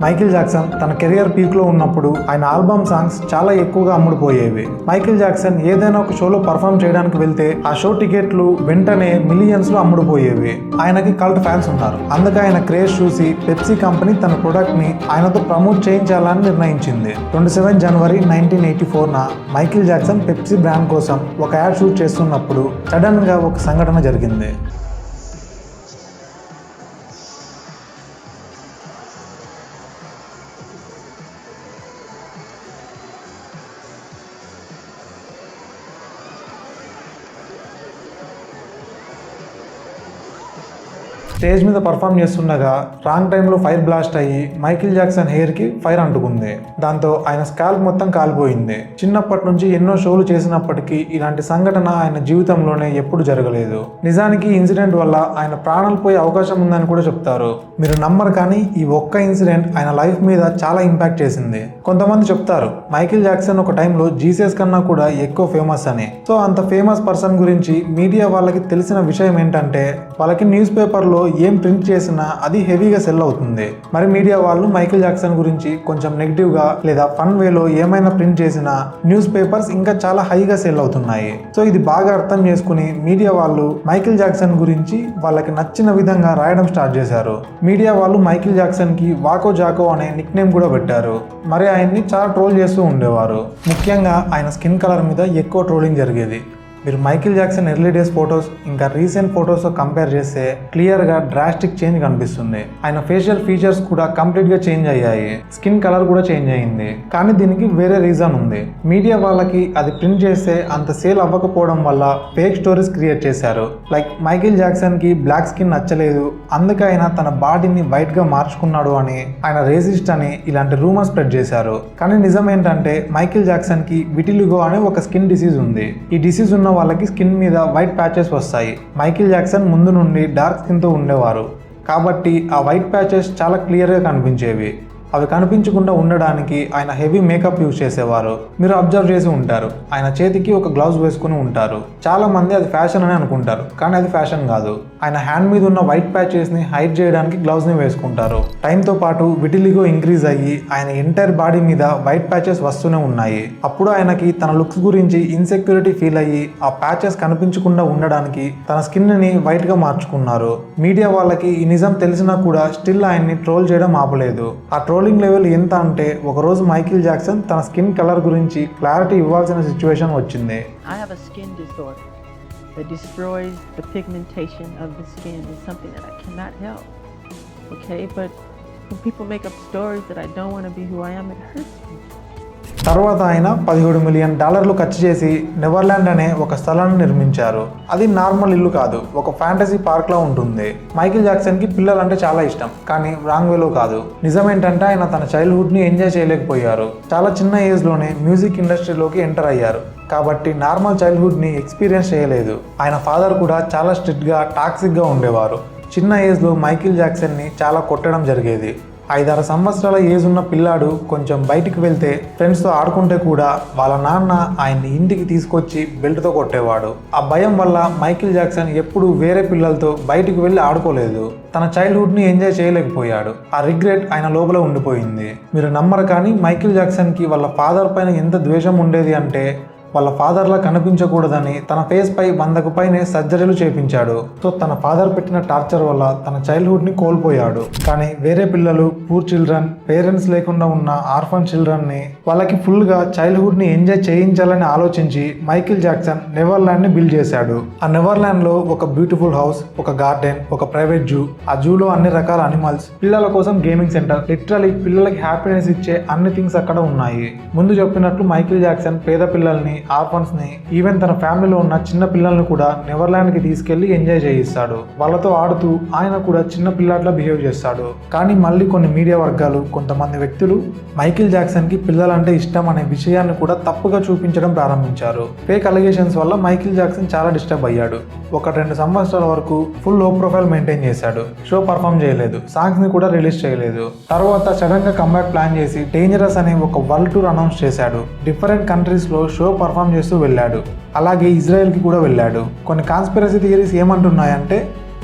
Michael Jackson తన career పీక్లో ఉన్నప్పుడు ఆయన ఆల్బమ్ సాంగ్స్ చాలా ఎక్కువగా అమ్ముడుపోయేవి. మైకేల్ జాక్సన్ ఏదైనా ఒక షోలో పర్ఫామ్ చేయడానికి వెళ్తే ఆ షో టికెట్లు వెంటనే మిలియన్స్లో అమ్ముడుపోయేవి. ఆయనకి కల్ట్ ఫ్యాన్స్ ఉన్నారు. అందుకే ఆయన క్రేజ్ చూసి పెప్సీ కంపెనీ తన ప్రొడక్ట్ ని ఆయనతో ప్రమోట్ చేయించాలని నిర్ణయించింది. 27 జనవరి 1984న మైకేల్ జాక్సన్ పెప్సీ బ్రాండ్ కోసం ఒక యాడ్ షూట్ చేస్తున్నప్పుడు సడన్ గా ఒక సంఘటన జరిగింది. స్టేజ్ మీద పర్ఫామ్ చేస్తుండగా రాంగ్ టైంలో ఫైర్ బ్లాస్ట్ అయ్యి మైకేల్ జాక్సన్ హెయిర్ కి ఫైర్ అంటుకుంది. దాంతో ఆయన స్కాల్ప్ మొత్తం కాలిపోయింది. చిన్నప్పటి నుంచి ఎన్నో షోలు చేసినప్పటికీ ఇలాంటి సంఘటన ఆయన జీవితంలోనే ఎప్పుడు జరగలేదు. నిజానికి ఈ ఇన్సిడెంట్ వల్ల ఆయన ప్రాణాలు పోయే అవకాశం ఉందని కూడా చెప్తారు. మీరు నమ్మరు, కానీ ఈ ఒక్క ఇన్సిడెంట్ ఆయన లైఫ్ మీద చాలా ఇంపాక్ట్ చేసింది. కొంతమంది చెప్తారు మైకేల్ జాక్సన్ ఒక టైంలో జీసస్ కన్నా కూడా ఎక్కువ ఫేమస్ అని. సో అంత ఫేమస్ పర్సన్ గురించి మీడియా వాళ్ళకి తెలిసిన విషయం ఏంటంటే వాళ్ళకి న్యూస్ పేపర్లో ఏం ప్రింట్ చేసినా అది హెవీగా సెల్ అవుతుంది. మరి మీడియా వాళ్ళు మైకేల్ జాక్సన్ గురించి కొంచెం నెగిటివ్ గా లేదా ఫన్ వేలో ఏమైనా ప్రింట్ చేసినా న్యూస్ పేపర్స్ ఇంకా చాలా హైగా సెల్ అవుతున్నాయి. సో ఇది బాగా అర్థం చేసుకుని మీడియా వాళ్ళు మైకేల్ జాక్సన్ గురించి వాళ్ళకి నచ్చిన విధంగా రాయడం స్టార్ట్ చేశారు. మీడియా వాళ్ళు మైకేల్ జాక్సన్ కి వాకో జాకో అనే నిక్ నేమ్ కూడా పెట్టారు. మరి ఆయన్ని చాలా ట్రోల్ చేస్తూ ఉండేవారు. ముఖ్యంగా ఆయన స్కిన్ కలర్ మీద ఎక్కువ ట్రోలింగ్ జరిగేది. మీరు Michael Jackson early days photos ఇంకా రీసెంట్ ఫొటోస్తో కంపేర్ చేస్తే క్లియర్గా డ్రాస్టిక్ చేంజ్ కనిపిస్తుంది. ఆయన ఫేషియల్ ఫీచర్స్ కూడా కంప్లీట్గా చేంజ్ అయ్యాయి. స్కిన్ కలర్ కూడా చేంజ్ అయ్యింది. కానీ దీనికి వేరే రీజన్ ఉంది. మీడియా వాళ్ళకి అది ప్రింట్ చేస్తే అంత సేల్ అవ్వకపోవడం వల్ల ఫేక్ స్టోరీస్ క్రియేట్ చేశారు. లైక్ మైకేల్ జాక్సన్ కి బ్లాక్ స్కిన్ నచ్చలేదు, అందుకే ఆయన తన బాడీని వైట్ గా మార్చుకున్నాడు అని, ఆయన రేసిస్ట్ అని ఇలాంటి రూమర్స్ స్ప్రెడ్ చేశారు. కానీ నిజం ఏంటంటే మైకేల్ జాక్సన్ కి విటిలిగో అనే ఒక స్కిన్ డిసీజ్ ఉంది. ఈ డిసీజ్ ఉన్న వాళ్ళకి స్కిన్ మీద వైట్ ప్యాచెస్ వస్తాయి. మైకేల్ జాక్సన్ ముందు నుండి డార్క్ స్కిన్తో ఉండేవారు కాబట్టి ఆ వైట్ ప్యాచెస్ చాలా క్లియర్గా కనిపించేవి. అవి కనిపించకుండా ఉండడానికి ఆయన హెవీ మేకప్ యూజ్ చేసేవారు. మీరు అబ్జర్వ్ చేసి ఉంటారు, ఆయన చేతికి ఒక గ్లౌజ్ వేసుకుని ఉంటారు. చాలా మంది అది ఫ్యాషన్ అని అనుకుంటారు, కానీ అది ఫ్యాషన్ కాదు. ఆయన హ్యాండ్ మీద ఉన్న వైట్ ప్యాచెస్ ని హైడ్ చేయడానికి గ్లౌజ్ ని వేసుకుంటారు. టైంతో పాటు విటిలిగో ఇంక్రీజ్ అయ్యి ఆయన ఎంటైర్ బాడీ మీద వైట్ ప్యాచెస్ వస్తూనే ఉన్నాయి. అప్పుడు ఆయనకి తన లుక్స్ గురించి ఇన్సెక్యూరిటీ ఫీల్ అయ్యి ఆ ప్యాచెస్ కనిపించకుండా ఉండడానికి తన స్కిన్ ని వైట్ గా మార్చుకున్నారు. మీడియా వాళ్ళకి ఈ నిజం తెలిసినా కూడా స్టిల్ ఆయన్ని ట్రోల్ చేయడం ఆపలేదు. ఆ ట్రోలింగ్ లెవెల్ ఎంత అంటే ఒకరోజు మైకేల్ జాక్సన్ తన స్కిన్ కలర్ గురించి క్లారిటీ ఇవ్వాల్సిన సిచ్యువేషన్ వచ్చింది. I have a skin disorder that destroys the pigmentation of the skin. It's something that I cannot help. Okay, but when people make up stories that I don't want to be who I am, it hurts me. తర్వాత ఆయన $17 million ఖర్చు చేసి నెవర్లాండ్ అనే ఒక స్థలాన్ని నిర్మించారు. అది normal ఇల్లు కాదు, ఒక ఫ్యాంటసీ పార్క్ లా ఉంటుంది. మైకేల్ జాక్సన్ కి పిల్లలంటే చాలా ఇష్టం, కానీ రాంగ్ వేలో కాదు. నిజం ఏంటంటే ఆయన తన చైల్డ్హుడ్ ని ఎంజాయ్ చేయలేకపోయారు. చాలా చిన్న ఏజ్ లోనే మ్యూజిక్ ఇండస్ట్రీలోకి ఎంటర్ అయ్యారు కాబట్టి నార్మల్ చైల్డ్హుడ్ ని ఎక్స్పీరియన్స్ చేయలేదు. ఆయన ఫాదర్ కూడా చాలా స్ట్రిక్ట్ గా టాక్సిక్ గా ఉండేవారు. చిన్న ఏజ్ లో మైకేల్ జాక్సన్ ని చాలా కొట్టడం జరిగేది. 5-6 సంవత్సరాల ఏజ్ ఉన్న పిల్లాడు కొంచెం బయటికి వెళ్తే ఫ్రెండ్స్తో ఆడుకుంటే కూడా వాళ్ళ నాన్న ఆయన్ని ఇంటికి తీసుకొచ్చి బెల్ట్తో కొట్టేవాడు. ఆ భయం వల్ల మైకేల్ జాక్సన్ ఎప్పుడు వేరే పిల్లలతో బయటికి వెళ్ళి ఆడుకోలేదు. తన చైల్డ్హుడ్ని ఎంజాయ్ చేయలేకపోయాడు. ఆ రిగ్రెట్ ఆయన లోపల ఉండిపోయింది. మీరు నమ్మరు, కానీ మైకేల్ జాక్సన్కి వాళ్ళ ఫాదర్ పైన ఎంత ద్వేషం ఉండేది అంటే వాళ్ళ ఫాదర్లా కనిపించకూడదని తన ఫేస్ పై 100కు పైనే సర్జరీలు చేపించాడు. సో తన ఫాదర్ పెట్టిన టార్చర్ వల్ల తన చైల్డ్హుడ్ ని కోల్పోయాడు. కానీ వేరే పిల్లలు, పూర్ చిల్డ్రన్, పేరెంట్స్ లేకుండా ఉన్న ఆర్ఫన్ చిల్డ్రన్ ని వాళ్ళకి ఫుల్ గా చైల్డ్హుడ్ ని ఎంజాయ్ చేయించాలని ఆలోచించి మైకేల్ జాక్సన్ నెవర్లాండ్ ని బిల్డ్ చేశాడు. ఆ నెవర్లాండ్ లో ఒక బ్యూటిఫుల్ హౌస్, ఒక గార్డెన్, ఒక ప్రైవేట్ జూ. ఆ జూలో అన్ని రకాల అనిమల్స్, పిల్లల కోసం గేమింగ్ సెంటర్, లిటరలీ పిల్లలకి హ్యాపీనెస్ ఇచ్చే అన్ని థింగ్స్ అక్కడ ఉన్నాయి. ముందు చెప్పినట్లు మైకేల్ జాక్సన్ పేద పిల్లల్ని, ఆర్ఫన్స్ ని, ఈవెన్ తన ఫ్యామిలీలో ఉన్న చిన్న పిల్లల్ని కూడా నెవర్లాండ్ కి తీసుకెళ్లి ఎంజాయ్ చేయిస్తాడు. వాళ్ళతో ఆడుతూ ఆయన కూడా చిన్న పిల్లాట్లా బిహేవ్ చేస్తాడు. కానీ మళ్ళీ కొన్ని మీడియా వర్గాలు, కొంతమంది వ్యక్తులు మైకేల్ జాక్సన్ కి పిల్లలంటే ఇష్టం అనే విషయాన్ని కూడా తప్పుగా చూపించడం ప్రారంభించారు. ఫేక్ అలిగేషన్స్ వల్ల మైకేల్ జాక్సన్ చాలా డిస్టర్బ్ అయ్యాడు. 1-2 సంవత్సరాల వరకు ఫుల్ లో ప్రొఫైల్ మెయింటైన్ చేశాడు. షో పర్ఫామ్ చేయలేదు, సాంగ్స్ ని కూడా రిలీజ్ చేయలేదు. తర్వాత సడన్ గా కంబ్యాక్ ప్లాన్ చేసి డేంజరస్ అనే ఒక వరల్డ్ టూర్ అనౌన్స్ చేశాడు. డిఫరెంట్ కంట్రీస్ లో షో పర్ఫామ్ చేస్తూ వెళ్ళాడు. అలాగే ఇజ్రాయెల్కి కూడా వెళ్ళాడు. కొన్ని కాన్స్పిరసీ థియరీస్ ఏమంటున్నాయంటే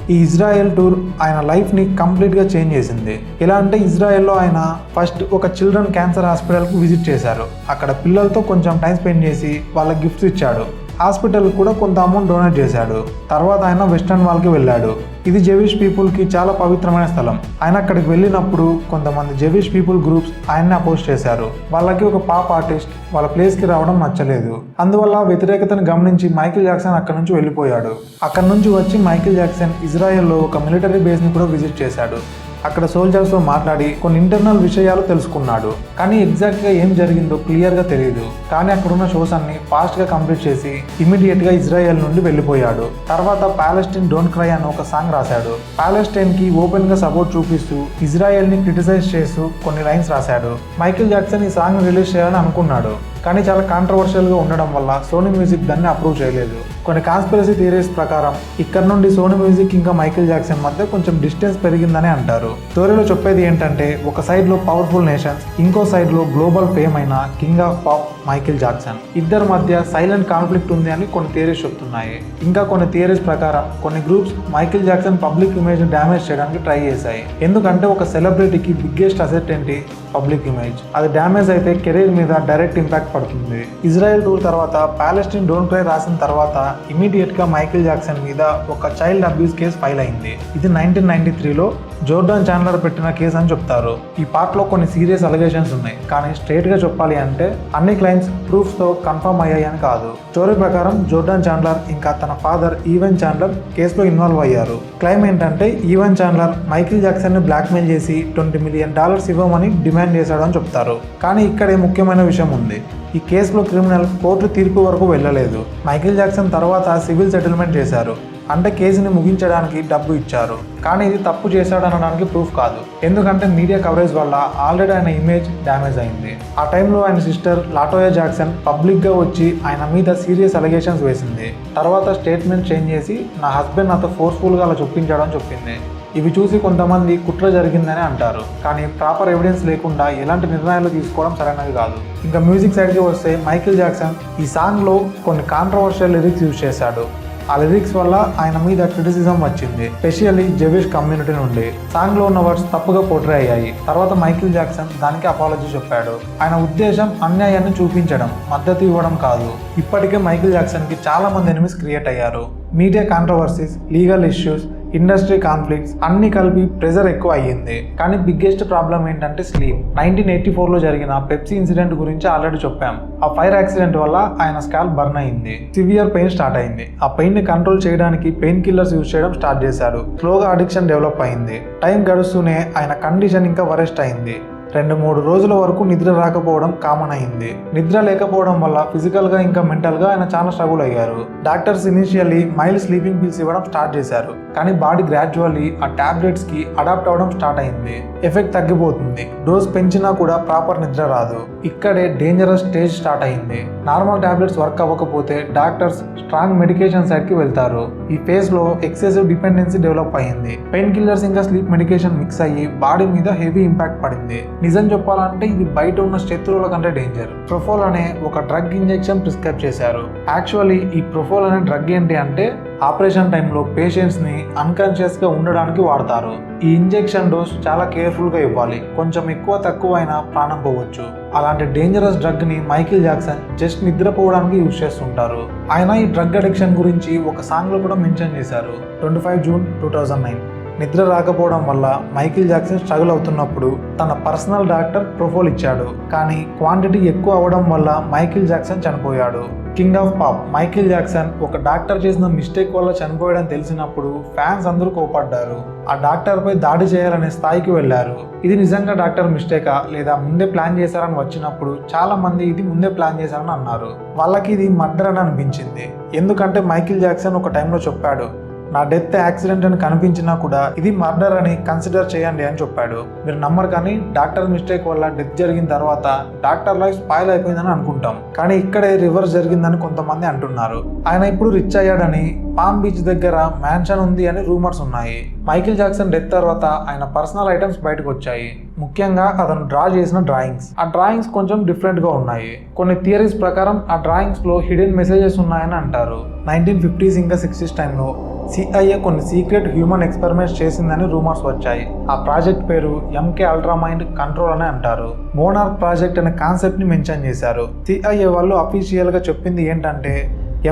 ఈ ఇజ్రాయెల్ టూర్ ఆయన లైఫ్ని కంప్లీట్గా చేంజ్ చేసింది. ఎలా అంటే ఇజ్రాయెల్లో ఆయన ఫస్ట్ ఒక చిల్డ్రన్ క్యాన్సర్ హాస్పిటల్కు విజిట్ చేశారు. అక్కడ పిల్లలతో కొంచెం టైం స్పెండ్ చేసి వాళ్ళకి గిఫ్ట్స్ ఇచ్చాడు. హాస్పిటల్ కూడా కొంత అమౌంట్ డొనేట్ చేశాడు. తర్వాత ఆయన వెస్టర్న్ వాల్కి వెళ్ళాడు. ఇది జెవిష్ పీపుల్కి చాలా పవిత్రమైన స్థలం. ఆయన అక్కడికి వెళ్ళినప్పుడు కొంతమంది జెవిష్ పీపుల్ గ్రూప్స్ ఆయన్ని అపోజ్ చేశారు. వాళ్ళకి ఒక పాప్ ఆర్టిస్ట్ వాళ్ళ ప్లేస్కి రావడం నచ్చలేదు. అందువల్ల వ్యతిరేకతను గమనించి మైకేల్ జాక్సన్ అక్కడ నుంచి వెళ్ళిపోయాడు. అక్కడ నుంచి వచ్చి మైకేల్ జాక్సన్ ఇజ్రాయెల్లో ఒక మిలిటరీ బేస్ని కూడా విజిట్ చేశాడు. అక్కడ సోల్జర్స్తో మాట్లాడి కొన్ని ఇంటర్నల్ విషయాలు తెలుసుకున్నాడు. కానీ ఎగ్జాక్ట్గా ఏం జరిగిందో క్లియర్గా తెలియదు. కానీ అక్కడున్న షోస్ అన్ని ఫాస్ట్గా కంప్లీట్ చేసి ఇమీడియట్గా ఇజ్రాయెల్ నుండి వెళ్ళిపోయాడు. తర్వాత పాలెస్టైన్ డోంట్ క్రై అనే ఒక సాంగ్ రాశాడు. పాలెస్టైన్కి ఓపెన్గా సపోర్ట్ చూపిస్తూ ఇజ్రాయెల్ని క్రిటిసైజ్ చేస్తూ కొన్ని లైన్స్ రాశాడు. మైకేల్ జాక్సన్ ఈ సాంగ్ రిలీజ్ చేయాలని అనుకున్నాడు. కానీ చాలా కాంట్రవర్షియల్గా ఉండడం వల్ల సోనీ మ్యూజిక్ దాన్ని అప్రూవ్ చేయలేదు. కొన్ని కాన్స్పిరసీ థియరీస్ ప్రకారం ఇక్కడ నుండి సోనీ మ్యూజిక్ ఇంకా మైకేల్ జాక్సన్ మధ్య కొంచెం డిస్టెన్స్ పెరిగిందని అంటారు. స్టోరీలో చెప్పేది ఏంటంటే ఒక సైడ్లో పవర్ఫుల్ నేషన్స్, ఇంకో సైడ్లో గ్లోబల్ ఫేమ్ అయిన king of pop Michael Jackson, ఇద్దరి మధ్య సైలెంట్ కాన్ఫ్లిక్ట్ ఉంది అని కొన్ని థియరీస్ చెప్తున్నాయి. ఇంకా కొన్ని థియరీస్ ప్రకారం కొన్ని groups Michael Jackson public image damage చేయడానికి ట్రై చేశాయి. ఎందుకంటే ఒక సెలబ్రిటీకి బిగ్గెస్ట్ అసెట్ ఏంటి? Public image. అది డ్యామేజ్ అయితే కెరీర్ మీద డైరెక్ట్ ఇంపాక్ట్ పడుతుంది. ఇజ్రాయెల్ టూర్ తర్వాత పాలెస్టైన్ డోంట్ క్రై రాసిన తర్వాత ఇమీడియట్ గా మైకేల్ జాక్సన్ మీద ఒక చైల్డ్ అబ్యూస్ కేసు ఫైల్ అయింది. ఇది 1993లో జోర్డాన్ చాండ్లర్ పెట్టిన కేసు అని చెప్తారు. ఈ పార్ట్ లో కొన్ని సీరియస్ అలిగేషన్స్ ఉన్నాయి. కానీ స్ట్రైట్ గా చెప్పాలి అంటే అన్ని క్లైమ్స్ ప్రూఫ్స్ తో కన్ఫర్మ్ అయ్యాయి అని కాదు. స్టోరీ ప్రకారం జోర్డాన్ చాండ్లర్ ఇంకా తన ఫాదర్ ఈవెన్ చాండ్లర్ కేసులో ఇన్వాల్వ్ అయ్యారు. క్లైమ్ ఏంటంటే ఈవెన్ చాండ్లర్ మైకేల్ జాక్సన్ ని బ్లాక్మెయిల్ చేసి $20 million ఇవ్వమని డిమాండ్ చేశాడు అని చెప్తారు. కానీ ఇక్కడే ముఖ్యమైన విషయం ఉంది. ఈ కేసులో క్రిమినల్ కోర్టు తీర్పు వరకు వెళ్ళలేదు. మైకేల్ జాక్సన్ తర్వాత సివిల్ సెటిల్మెంట్ చేశారు. అంటే కేసుని ముగించడానికి డబ్బు ఇచ్చారు. కానీ ఇది తప్పు చేశాడనడానికి ప్రూఫ్ కాదు. ఎందుకంటే మీడియా కవరేజ్ వల్ల ఆల్రెడీ ఆయన ఇమేజ్ డ్యామేజ్ అయింది. ఆ టైంలో ఆయన సిస్టర్ లాటోయా జాక్సన్ పబ్లిక్గా వచ్చి ఆయన మీద సీరియస్ అలిగేషన్స్ వేసింది. తర్వాత స్టేట్మెంట్ చేంజ్ చేసి నా హస్బెండ్ నాతో ఫోర్స్ఫుల్గా అలా చొప్పించాడని చెప్పింది. ఇవి చూసి కొంతమంది కుట్ర జరిగిందని అంటారు. కానీ ప్రాపర్ ఎవిడెన్స్ లేకుండా ఎలాంటి నిర్ణయాలు తీసుకోవడం సరైనది కాదు. ఇంకా మ్యూజిక్ సైడ్కి వస్తే మైకేల్ జాక్సన్ ఈ సాంగ్లో కొన్ని కాంట్రవర్షియల్ లిరిక్స్ యూజ్ చేశాడు. ఆ లిరిక్స్ వల్ల ఆయన మీద క్రిటిసిజం వచ్చింది, స్పెషల్లీ జెవిష్ కమ్యూనిటీ నుండి. సాంగ్లో ఉన్న వర్డ్స్ తప్పుగా పోర్ట్రే అయ్యాయి. తర్వాత మైకేల్ జాక్సన్ దానికి అపాలజీ చెప్పాడు. ఆయన ఉద్దేశం అన్యాయాన్ని చూపించడం, మద్దతు ఇవ్వడం కాదు. ఇప్పటికే మైకేల్ జాక్సన్కి చాలా మంది ఎనిమిస్ క్రియేట్ అయ్యారు. Media controversies, legal issues, industry conflicts అన్ని కలిపి ప్రెజర్ ఎక్కువ అయ్యింది. కానీ బిగ్గెస్ట్ ప్రాబ్లం ఏంటంటే స్లీప్. 1984లో జరిగిన పెప్సీ ఇన్సిడెంట్ గురించి ఆల్రెడీ చెప్పాం. ఆ ఫైర్ యాక్సిడెంట్ వల్ల ఆయన స్కాల్ప్ బర్న్ అయింది. సివియర్ పెయిన్ స్టార్ట్ అయింది. ఆ పెయిన్ ని కంట్రోల్ చేయడానికి పెయిన్ కిల్లర్స్ యూజ్ చేయడం స్టార్ట్ చేశాడు. స్లోగా అడిక్షన్ డెవలప్ అయింది. టైం గడుస్తూనే ఆయన కండిషన్ ఇంకా వరెస్ట్ అయింది. 2-3 రోజుల వరకు నిద్ర రాకపోవడం కామన్ అయింది. నిద్ర లేకపోవడం వల్ల ఫిజికల్గా ఇంకా మెంటల్గా ఆయన చాలా స్ట్రగుల్ అయ్యారు. Doctors initially mild sleeping pills ఇవ్వడం స్టార్ట్ చేశారు. కానీ బాడీ గ్రాడ్యువల్లీ ఆ టాబ్లెట్స్కి అడాప్ట్ అవ్వడం స్టార్ట్ అయింది. ఎఫెక్ట్ తగ్గిపోతుంది. డోస్ పెంచినా కూడా ప్రాపర్ నిద్ర రాదు. ఇక్కడే డేంజరస్ స్టేజ్ స్టార్ట్ అయింది. నార్మల్ టాబ్లెట్స్ వర్క్ అవ్వకపోతే డాక్టర్స్ స్ట్రాంగ్ మెడికేషన్ సైడ్కి వెళ్తారు. ఈ ఫేజ్లో ఎక్సెసివ్ డిపెండెన్సీ డెవలప్ అయింది. పెయిన్ కిల్లర్స్ ఇంకా స్లీప్ మెడికేషన్ మిక్స్ అయ్యి బాడీ మీద హెవీ ఇంపాక్ట్ పడింది. నిజం చెప్పాలంటే ఇది బయట ఉన్న శత్రువుల కంటే డేంజర్. ప్రొఫోల్ అనే ఒక డ్రగ్ ఇంజెక్షన్ ప్రిస్క్రైబ్ చేశారు. యాక్చువల్లీ ఈ ప్రొఫోల్ అనే డ్రగ్ ఏంటి అంటే ఆపరేషన్ టైంలో పేషెంట్స్ని అన్కాన్షియస్గా ఉండడానికి వాడతారు. ఈ ఇంజెక్షన్ డోస్ చాలా కేర్ఫుల్గా ఇవ్వాలి. కొంచెం ఎక్కువ తక్కువ అయినా ప్రాణం పోవచ్చు. అలాంటి డేంజరస్ డ్రగ్ని మైకేల్ జాక్సన్ జస్ట్ నిద్రపోవడానికి యూజ్ చేస్తుంటారు. ఆయన ఈ డ్రగ్ అడిక్షన్ గురించి ఒక సాంగ్లో కూడా మెన్షన్ చేశారు. 25 జూన్ 2009. నిద్ర రాకపోవడం వల్ల మైకేల్ జాక్సన్ స్ట్రగుల్ అవుతున్నప్పుడు తన పర్సనల్ డాక్టర్ ప్రొఫోల్ ఇచ్చాడు. కానీ క్వాంటిటీ ఎక్కువ అవ్వడం వల్ల మైకేల్ జాక్సన్ చనిపోయాడు. King of pop Michael Jackson ఒక డాక్టర్ చేసిన మిస్టేక్ వల్ల చనిపోయడం తెలిసినప్పుడు ఫ్యాన్స్ అందరూ కోపడ్డారు. ఆ డాక్టర్పై దాడి చేయాలనే స్థాయికి వెళ్లారు. ఇది నిజంగా డాక్టర్ మిస్టేకా లేదా ముందే ప్లాన్ చేశారని వచ్చినప్పుడు చాలా మంది ఇది ముందే ప్లాన్ చేశారని అన్నారు. వాళ్ళకి ఇది మర్డర్ అని అనిపించింది. ఎందుకంటే మైకేల్ జాక్సన్ ఒక టైంలో చెప్పాడు, నా డెత్ యాక్సిడెంట్ అని కనిపించినా కూడా ఇది మర్డర్ అని కన్సిడర్ చేయండి అని చెప్పాడు. మీరు నమ్మరు కానీ డాక్టర్ మిస్టేక్ వల్ల డెత్ జరిగిన తర్వాత డాక్టర్ లైఫ్ స్పాయిల్ అయిపోయిందని అనుకుంటాం. కానీ ఇక్కడే రివర్స్ జరిగిందని కొంతమంది అంటున్నారు. ఆయన ఇప్పుడు రిచ్ అయ్యాడని, పామ్ బీచ్ దగ్గర మ్యాన్షన్ ఉంది అని రూమర్స్ ఉన్నాయి. మైకేల్ జాక్సన్ డెత్ తర్వాత ఆయన పర్సనల్ ఐటమ్స్ బయటకు వచ్చాయి. ముఖ్యంగా అతను డ్రా చేసిన డ్రాయింగ్స్. ఆ డ్రాయింగ్స్ కొంచెం డిఫరెంట్గా ఉన్నాయి. కొన్ని థియరీస్ ప్రకారం ఆ డ్రాయింగ్స్లో హిడెన్ మెసేజెస్ ఉన్నాయని అంటారు. 1950s ఇంకా 60s టైంలో CIA కొన్ని సీక్రెట్ హ్యూమన్ ఎక్స్పెరిమెంట్స్ చేసిందని రూమర్స్ వచ్చాయి. ఆ ప్రాజెక్ట్ పేరు MK అల్ట్రా మైండ్ కంట్రోల్ అని అంటారు. మోనార్క్ ప్రాజెక్ట్ అనే కాన్సెప్ట్ ని మెన్షన్ చేశారు. CIA వాళ్ళు అఫీషియల్ గా చెప్పింది ఏంటంటే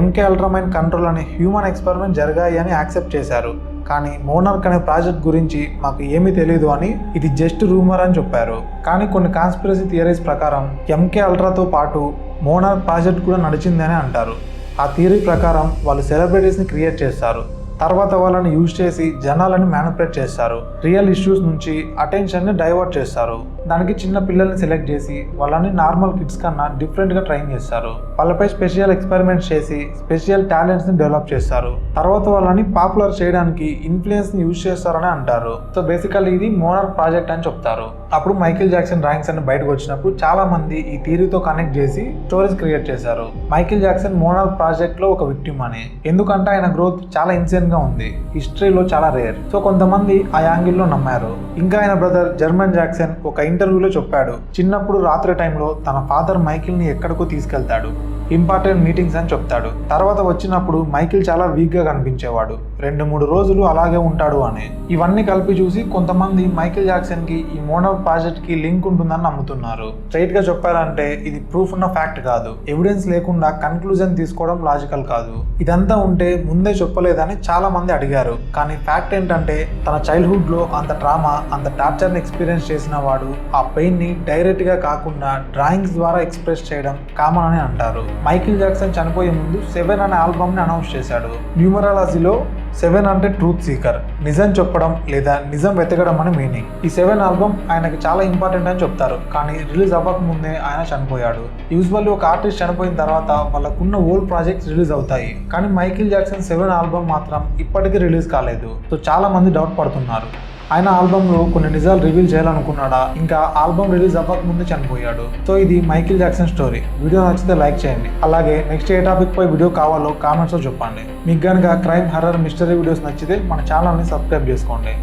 MK అల్ట్రా మైండ్ కంట్రోల్ అనే హ్యూమన్ ఎక్స్పెరిమెంట్ జరిగాయి అని యాక్సెప్ట్ చేశారు. కానీ మోనార్క్ అనే ప్రాజెక్ట్ గురించి మాకు ఏమీ తెలియదు అని, ఇది జస్ట్ రూమర్ అని చెప్పారు. కానీ కొన్ని కాన్స్పిరసీ థియరీస్ ప్రకారం MK అల్ట్రాతో పాటు మోనార్క్ ప్రాజెక్ట్ కూడా నడిచిందని అంటారు. ఆ థియరీ ప్రకారం వాళ్ళు సెలబ్రిటీస్ని క్రియేట్ చేస్తారు, తర్వాత వాళ్ళని యూజ్ చేసి జనాలను మ్యానిపులేట్ చేస్తారు, రియల్ ఇష్యూస్ నుంచి అటెన్షన్ని డైవర్ట్ చేస్తారు. దానికి చిన్న పిల్లల్ని సెలెక్ట్ చేసి వాళ్ళని నార్మల్ కిడ్స్ కన్నా డిఫరెంట్గా ట్రైన్ చేస్తారు. వాళ్ళపై స్పెషల్ ఎక్స్పెరిమెంట్స్ చేసి స్పెషల్ టాలెంట్స్ని డెవలప్ చేస్తారు. తర్వాత వాళ్ళని పాపులర్ చేయడానికి ఇన్ఫ్లుయెన్స్ని యూజ్ చేస్తారని అంటారు. సో బేసికల్లీ ఇది మోనార్క్ ప్రాజెక్ట్ అని చెప్తారు. అప్పుడు మైకేల్ జాక్సన్ డ్రాయింగ్స్ అని బయటకు వచ్చినప్పుడు చాలా మంది ఈ థియరీతో కనెక్ట్ చేసి స్టోరీస్ క్రియేట్ చేశారు. మైకేల్ జాక్సన్ మోనార్క్ ప్రాజెక్ట్ లో ఒక విక్టిమ్ అని, ఎందుకంటే ఆయన గ్రోత్ చాలా ఇన్సెన్ గా ఉంది, హిస్టరీలో చాలా రేర్. సో కొంతమంది ఆ యాంగిల్లో నమ్మారు. ఇంకా ఆయన బ్రదర్ జర్మన్ జాక్సన్ ఒక ఇంటర్వ్యూలో చెప్పాడు, చిన్నప్పుడు రాత్రి టైంలో తన ఫాదర్ మైకిల్ ని ఎక్కడికో తీసుకెళ్తాడు, ఇంపార్టెంట్ మీటింగ్స్ అని చెప్తాడు. తర్వాత వచ్చినప్పుడు మైకిల్ చాలా వీక్ గా కనిపించేవాడు, 2-3 రోజులు అలాగే ఉంటాడు అని. ఇవన్నీ కలిపి చూసి కొంతమంది మైకేల్ జాక్సన్ కి ఈ మోనార్క్ ప్రాజెక్ట్ కి లింక్ ఉంటుందని నమ్ముతున్నారు. స్ట్రైట్ గా చెప్పాలంటే ఇది ప్రూఫ్ ఉన్న ఫ్యాక్ట్ కాదు, ఎవిడెన్స్ లేకుండా కన్క్లూజన్ తీసుకోవడం లాజికల్ కాదు. ఇదంతా ఉంటే ముందే చెప్పలేదని చాలా మంది అడిగారు. కానీ ఫ్యాక్ట్ ఏంటంటే తన చైల్డ్హుడ్ లో అంత ట్రామా, అంత టార్చర్ ని ఎక్స్పీరియన్స్ చేసిన వాడు ఆ పెయిన్ ని డైరెక్ట్ గా కాకుండా డ్రాయింగ్స్ ద్వారా ఎక్స్ప్రెస్ చేయడం కామన్ అని అంటారు. మైకేల్ జాక్సన్ చనిపోయే ముందు 7 అనే ఆల్బమ్ ని అనౌన్స్ చేశాడు. న్యూమరాలజీలో 7 అంటే ట్రూత్ సీకర్, నిజం చెప్పడం లేదా నిజం వెతకడం అని మీనింగ్. ఈ 7 ఆల్బమ్ ఆయనకి చాలా ఇంపార్టెంట్ అని చెప్తారు. కానీ రిలీజ్ అవ్వక ముందే ఆయన చనిపోయాడు. యూజువల్లీ ఒక ఆర్టిస్ట్ చనిపోయిన తర్వాత వాళ్ళకున్న ఓల్డ్ ప్రాజెక్ట్స్ రిలీజ్ అవుతాయి, కానీ మైకేల్ జాక్సన్ 7 ఆల్బమ్ మాత్రం ఇప్పటికీ రిలీజ్ కాలేదు. సో చాలా మంది డౌట్ పడుతున్నారు, ఆయన ఆల్బమ్లో కొన్ని నిజాలు రివీల్ చేయాలనుకున్నాడా, ఇంకా ఆల్బమ్ రిలీజ్ అవ్వక ముందే చనిపోయాడు. సో ఇది మైకేల్ జాక్సన్ స్టోరీ. వీడియో నచ్చితే లైక్ చేయండి. అలాగే నెక్స్ట్ ఏ టాపిక్ పై వీడియో కావాలో కామెంట్స్లో చెప్పండి. మీకు కనుక క్రైమ్, హర్రర్, మిస్టరీ వీడియోస్ నచ్చితే మన ఛానల్ని సబ్స్క్రైబ్ చేసుకోండి.